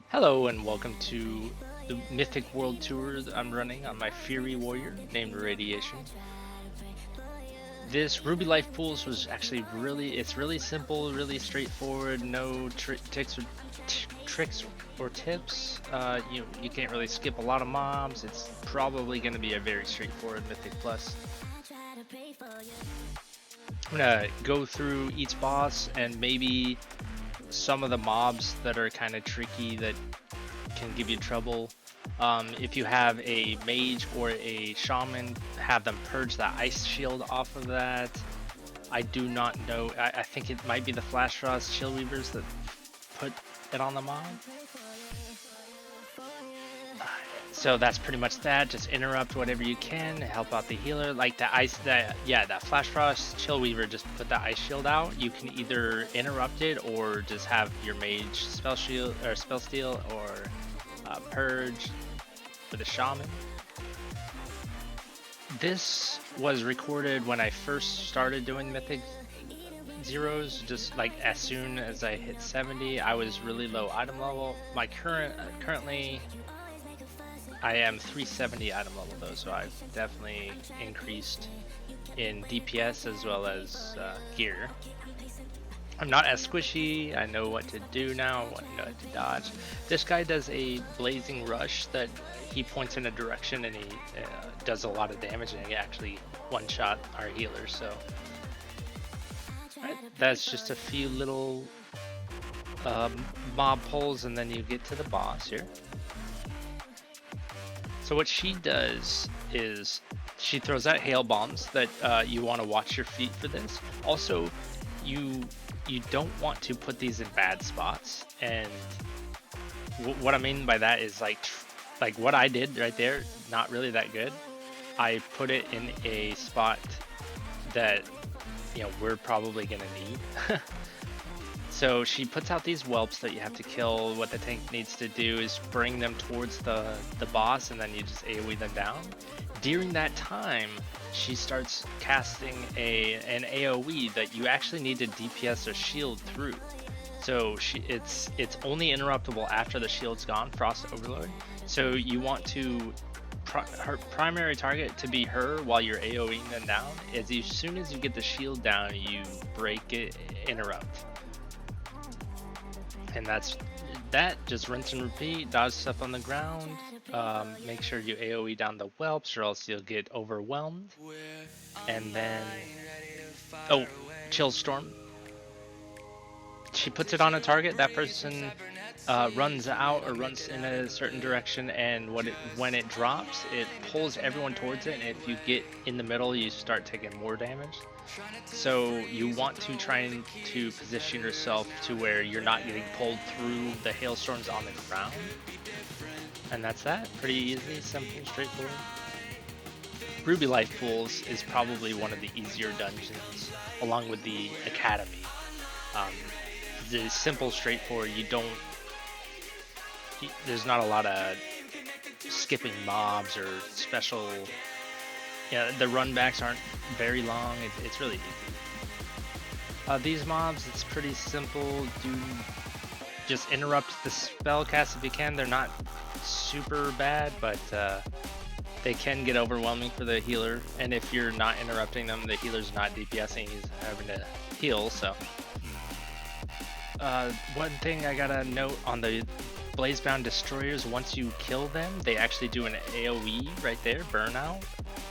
Hello and welcome to the Mythic World Tour that I'm running on my Fury Warrior named Radiation. This Ruby Life Pools was actually it's really simple, really straightforward, no tricks or tips. You can't really skip a lot of mobs. It's probably going to be a very straightforward Mythic Plus. I'm gonna go through each boss and maybe some of the mobs that are kind of tricky that can give you trouble. If you have a mage or a shaman, have them purge that ice shield off of that. I do not know. I think it might be the Flash Frost Chill Weavers that put it on the mob. So that's pretty much that. Just interrupt whatever you can, help out the healer. Like the ice, that Flash Frost Chill Weaver just put the ice shield out. You can either interrupt it or just have your mage spell shield or spell steal or purge for the shaman. This was recorded when I first started doing Mythic Zeros, just like as soon as I hit 70. I was really low item level. My currently I am 370 item level though, so I've definitely increased in DPS as well as gear. I'm not as squishy. I know what to do now, I know what to dodge. This guy does a blazing rush that he points in a direction and he does a lot of damage, and he actually one-shot our healers. So right, that's just a few little mob pulls, and then you get to the boss here. So what she does is she throws out hail bombs that you want to watch your feet for this. Also, you don't want to put these in bad spots, and what I mean by that is like what I did right there, not really that good. I put it in a spot that we're probably gonna need. So she puts out these whelps that you have to kill. What the tank needs to do is bring them towards the boss, and then you just AoE them down. During that time, she starts casting an AoE that you actually need to DPS or shield through. So it's only interruptible after the shield's gone, Frost Overload. So you want to her primary target to be her while you're AoEing them down. As soon as you get the shield down, you break it, interrupt. And that's that. Just rinse and repeat, dodge stuff on the ground, make sure you AoE down the whelps or else you'll get overwhelmed. And then Chill Storm, she puts it on a target. That person runs out or runs in a certain direction, and when it drops, it pulls everyone towards it, and if you get in the middle, you start taking more damage. So you want to try to position yourself to where you're not getting pulled through the hailstorms on the ground. And that's that. Pretty easy, simple, straightforward. Ruby Life Pools is probably one of the easier dungeons, along with the Academy. The simple, straightforward. There's not a lot of skipping mobs or special. The runbacks aren't very long. It's really easy. These mobs, it's pretty simple. Just interrupt the spell cast if you can. They're not super bad, but they can get overwhelming for the healer. And if you're not interrupting them, the healer's not DPSing. He's having to heal. So one thing I gotta note on the Blazebound Destroyers, once you kill them, they actually do an AoE right there, burnout.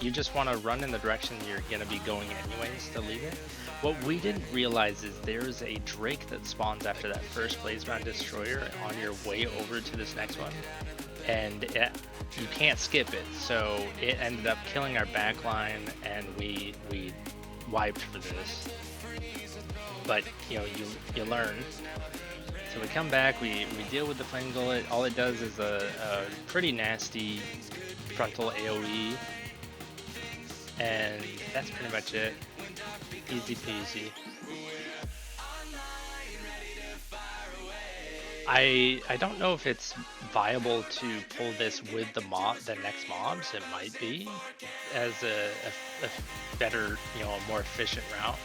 You just want to run in the direction you're going to be going anyways to leave it. What we didn't realize is there's a Drake that spawns after that first Blazebound Destroyer on your way over to this next one. And you can't skip it. So it ended up killing our backline, and we wiped for this. But you learn. So we come back, we deal with the Flame Gullet. All it does is a pretty nasty frontal AoE. And that's pretty much it. Easy peasy. I don't know if it's viable to pull this with the next mobs. It might be as a better, a more efficient route.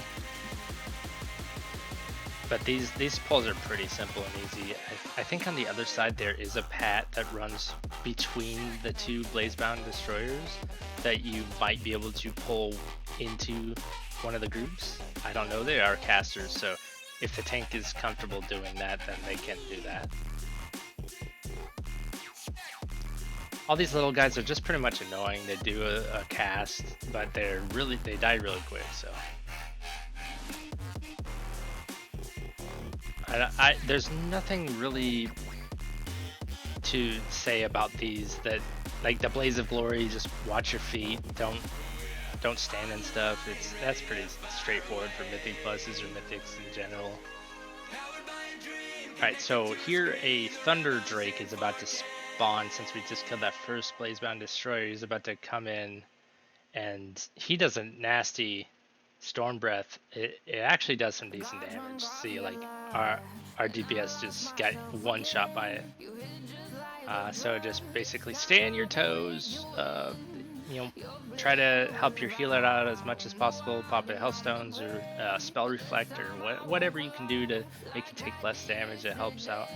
But these pulls are pretty simple and easy. I think on the other side there is a pat that runs between the two Blazebound Destroyers that you might be able to pull into one of the groups. I don't know, they are casters, so if the tank is comfortable doing that, then they can do that. All these little guys are just pretty much annoying. They do a cast, but they die really quick, so. There's nothing really to say about these that, like the Blaze of Glory, just watch your feet, don't stand and stuff. That's pretty straightforward for Mythic pluses or Mythics in general. Alright, so here a Thunder Drake is about to spawn since we just killed that first Blazebound Destroyer. He's about to come in, and he does a nasty Storm Breath. It actually does some decent damage. See, like our DPS just got one shot by it. So just basically stay on your toes. You know, try to help your healer out as much as possible. Pop a Hellstones or Spell Reflect or whatever you can do to make you take less damage. It helps out.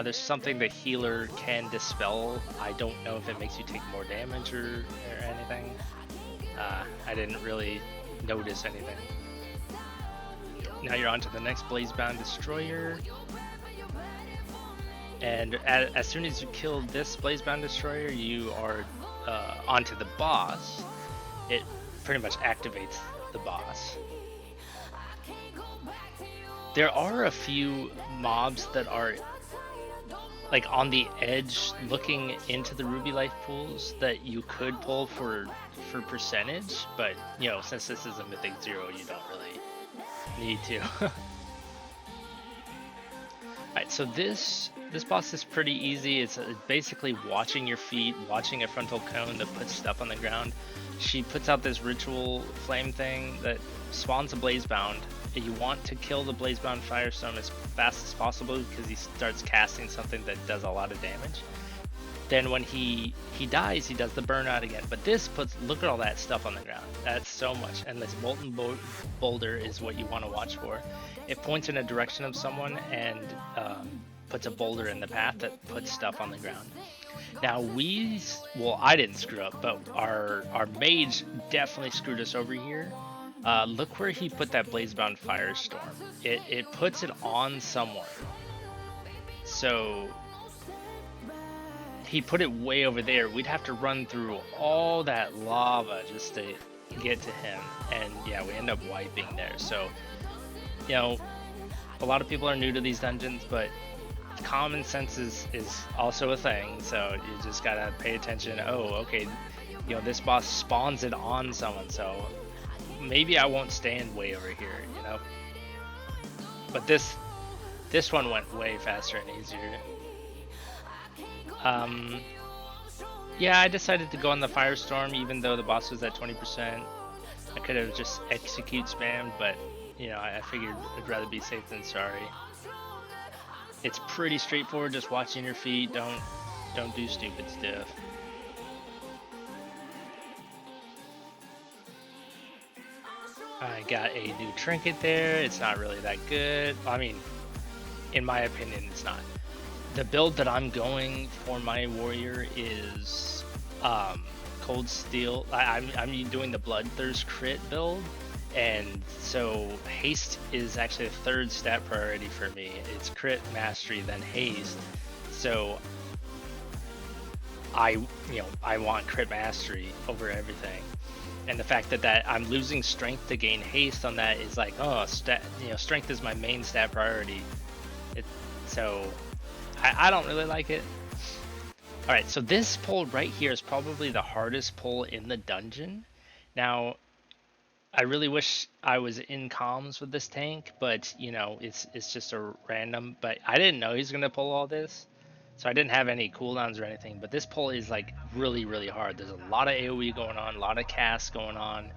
There's something the healer can dispel. I don't know if it makes you take more damage or anything. I didn't really notice anything. Now you're on to the next Blazebound Destroyer. And as soon as you kill this Blazebound Destroyer, you are onto the boss. It pretty much activates the boss. There are a few mobs that are like on the edge looking into the Ruby Life pools that you could pull for percentage, but you know, since this is a Mythic 0, you don't really need to. Alright, so this boss is pretty easy. It's basically watching your feet, watching a frontal cone that puts stuff on the ground. She puts out this ritual flame thing that spawns a Blazebound. You want to kill the Blazebound Firestorm as fast as possible because he starts casting something that does a lot of damage. Then when he dies, he does the burnout again. But this look at all that stuff on the ground. That's so much. And this molten boulder is what you want to watch for. It points in a direction of someone and puts a boulder in the path that puts stuff on the ground. Now I didn't screw up, but our mage definitely screwed us over here. Look where he put that Blazebound Firestorm. It puts it on someone. So he put it way over there. We'd have to run through all that lava just to get to him. And yeah, we end up wiping there. So, you know, a lot of people are new to these dungeons, but common sense is also a thing. So you just gotta pay attention. Oh, okay, you know, this boss spawns it on someone, so maybe I won't stand way over here, you know. But this one went way faster and easier. Yeah, I decided to go on the Firestorm even though the boss was at 20%. I could have just execute spammed, but you know, I figured I'd rather be safe than sorry. It's pretty straightforward, just watching your feet, don't do stupid stuff. I got a new trinket there. It's not really that good. I mean, in my opinion, it's not. The build that I'm going for my warrior is Cold Steel. I'm doing the Bloodthirst crit build, and so haste is actually the third stat priority for me. It's crit, mastery, then haste. So I want crit mastery over everything. And the fact that I'm losing strength to gain haste on that is like, oh, strength is my main stat priority. So I don't really like it. Alright, so this pull right here is probably the hardest pull in the dungeon. Now, I really wish I was in comms with this tank, but you know, it's just a random, but I didn't know he's gonna pull all this. So I didn't have any cooldowns or anything, but this pull is like really, really hard. There's a lot of AoE going on, a lot of casts going on.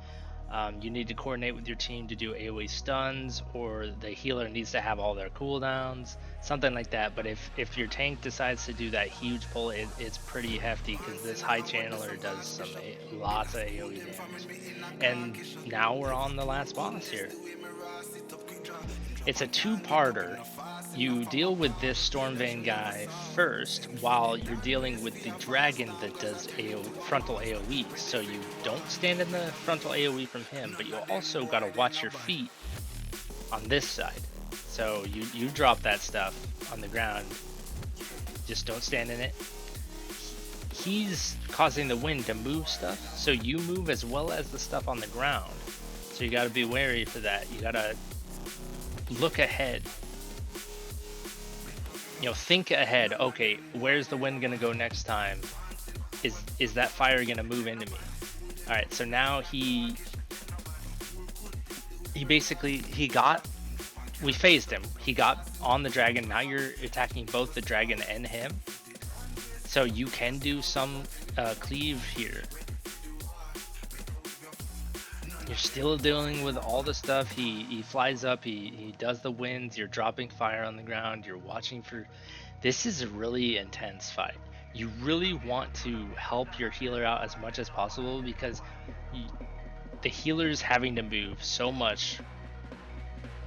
You need to coordinate with your team to do AoE stuns, or the healer needs to have all their cooldowns, something like that. But if your tank decides to do that huge pull, it's pretty hefty because this high channeler does lots of AoE damage. And now we're on the last boss here. It's a two-parter. You deal with this Stormvane guy first while you're dealing with the dragon that does frontal AoE. So you don't stand in the frontal AoE from him, but you also got to watch your feet on this side. So you drop that stuff on the ground. Just don't stand in it. He's causing the wind to move stuff, so you move as well as the stuff on the ground. So you got to be wary for that. You got to look ahead. You know, think ahead. Okay, where's the wind gonna go next time? Is that fire gonna move into me? All right, so now he basically we phased him. He got on the dragon. Now you're attacking both the dragon and him. So you can do some cleave here. You're still dealing with all the stuff. He flies up, he does the winds, you're dropping fire on the ground, you're watching for... This is a really intense fight. You really want to help your healer out as much as possible because the healer's having to move so much.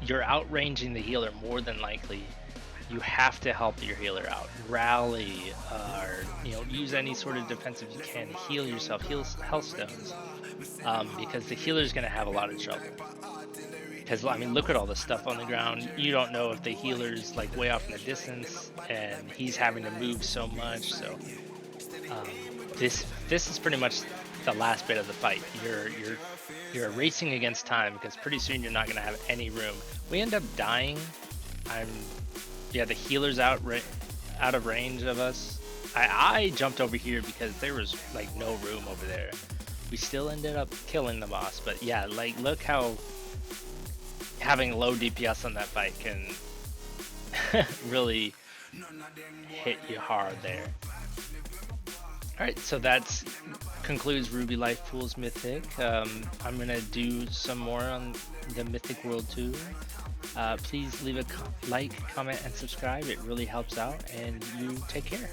You're outranging the healer more than likely. You have to help your healer out. Rally, or use any sort of defensive you can. Heal yourself, heal health stones. Because the healer's going to have a lot of trouble. Because, I mean, look at all the stuff on the ground. You don't know if the healer's like way off in the distance and he's having to move so much. So this is pretty much the last bit of the fight. You're racing against time because pretty soon you're not going to have any room. We end up dying. The healer's out of range of us. I jumped over here because there was like no room over there. We still ended up killing the boss, but yeah, like look how having low DPS on that fight can really hit you hard there. Alright, so that concludes Ruby Life Pools Mythic. I'm gonna do some more on the Mythic World too. Please leave a like, comment, and subscribe. It really helps out, and you take care.